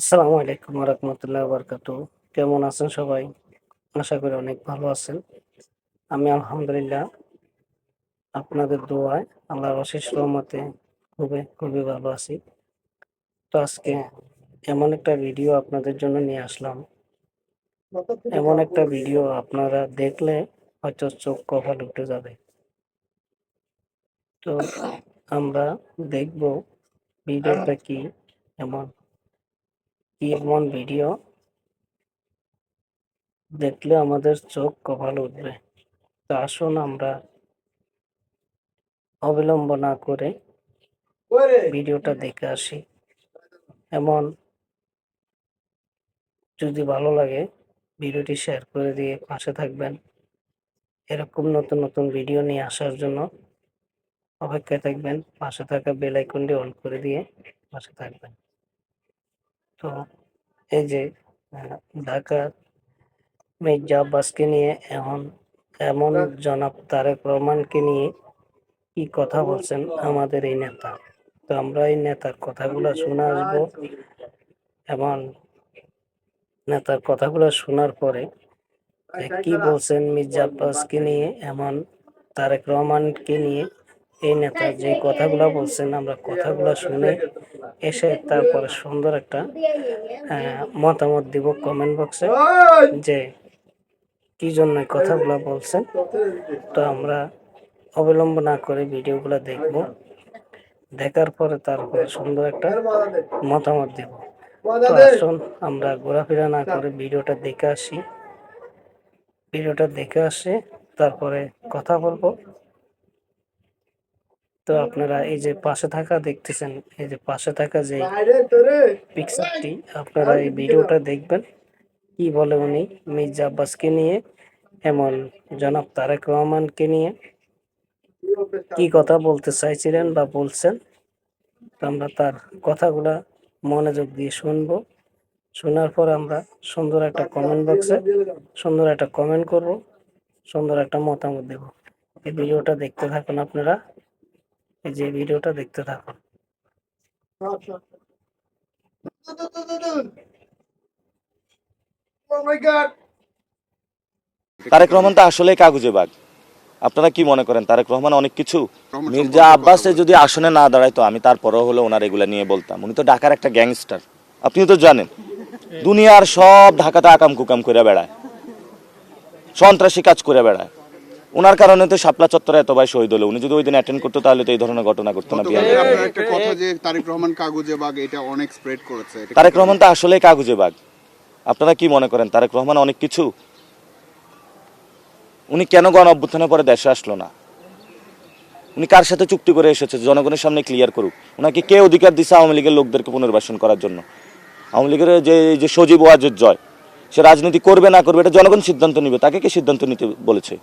আসসালামু আলাইকুম রহমতুল্লাহ বরকাতু। কেমন আছেন সবাই? আশা করি অনেক ভালো আছেন। আমি আলহামদুলিল্লাহ আপনাদের দোয়ায় আল্লাহর অশেষ রহমতে খুবই ভালো আছি। তো আজকে এমন একটা ভিডিও আপনাদের জন্য নিয়ে আসলাম। এমন একটা ভিডিও আপনারা দেখলে হয়তো চোখ কপাল উঠে যাবে। তো আমরা দেখব ভিডিওটা এমন এমন ভিডিও দেখলে আমাদের চোখ কপাল উঠবে। তো আসুন আমরা অবিলম্ব না করে ভিডিওটা দেখে আসি। এমন যদি ভালো লাগে ভিডিওটি শেয়ার করে দিয়ে পাশে থাকবেন। এরকম নতুন নতুন ভিডিও নিয়ে আসার জন্য অপেক্ষায় থাকবেন। পাশে থাকা বেল আইকনটি অন করে দিয়ে পাশে থাকবেন। তো এই যে ঢাকার মির্জা আব্বাসকে নিয়ে এমন জনাব তারেক রহমানকে নিয়ে কি কথা বলছেন আমাদের এই নেতা। তো আমরা এই নেতার কথাগুলো শুনে আসবো এবং নেতার কথাগুলো শোনার পরে কি বলছেন মির্জা আব্বাসকে নিয়ে এমন তারেক রহমানকে নিয়ে এই নেতা যে কথাগুলো বলছেন আমরা কথাগুলো শুনে এসে তারপরে সুন্দর একটা মতামত দিব কমেন্ট বক্সে যে কি জন্য এই কথাগুলো বলছেন। তো আমরা অবিলম্ব না করে ভিডিওগুলো দেখব, দেখার পরে তারপরে সুন্দর একটা মতামত দেব। তো আসুন আমরা ঘোরাফেরা না করে ভিডিওটা দেখে আসে তারপরে কথা বলবো। তো আপনারা এই যে পাশে থাকা দেখতেছেন, এই যে পাশে থাকা যে পিকচারটি আপনারা এই ভিডিওটা দেখবেন। কি বলে উনি মির্জা আব্বাসকে নিয়ে এমন জনাব তারেক রহমানকে নিয়ে কি কথা বলতে চাইছিলেন বা বলছেন। তো আমরা তার কথাগুলা মনোযোগ দিয়ে শুনবো। শোনার পর আমরা সুন্দর একটা কমেন্ট বক্সে সুন্দর একটা কমেন্ট করব, সুন্দর একটা মতামত দেব। এই ভিডিওটা দেখতে থাকুন আপনারা, এই যে ভিডিওটা দেখতে থাকুন। তারেক রহমান তো আসলেই কাগুজে বাঘ। আপনারা কি মনে করেন তারেক রহমান অনেক কিছু? মির্জা আব্বাসে যদি আসনে না দাঁড়ায় তো আমি তারপরেও হলো ওনার এগুলা নিয়ে বলতাম। উনি তো ঢাকার একটা গ্যাংস্টার, আপনিও তো জানেন। দুনিয়ার সব ঢাকাতে আকাম কুকাম করে বেড়ায়, সন্ত্রাসী কাজ করে বেড়ায়। ওনার কারণে তো শাপলা চত্বরে এত ভাই শহীদ হলো। উনি যদি ওই দিন অ্যাটেন্ড করতো তাহলে তো এই ধরনের ঘটনা ঘটতো না। একটা কথা যে তারেক রহমান কাগুজে বাঘ, এটা অনেক স্প্রেড করেছে। তারেক রহমান তো আসলেই কাগুজে বাঘ। আপনারা কি মনে করেন তারেক রহমান অনেক কিছু? উনি কেন গণ অভ্যুত্থানের পরে দেশে আসলো না? উনি কার সাথে চুক্তি করে এসেছে জনগণের সামনে ক্লিয়ার করুক। ওনাকে কে অধিকার দিচ্ছে আওয়ামী লীগের লোকদেরকে পুনর্বাসন করার জন্য? আওয়ামী লীগের যে সজীব ওয়াজেদ জয়, সে রাজনীতি করবে না করবে এটা জনগণ সিদ্ধান্ত নিবে। তাকে কে সিদ্ধান্ত নিতে বলেছে?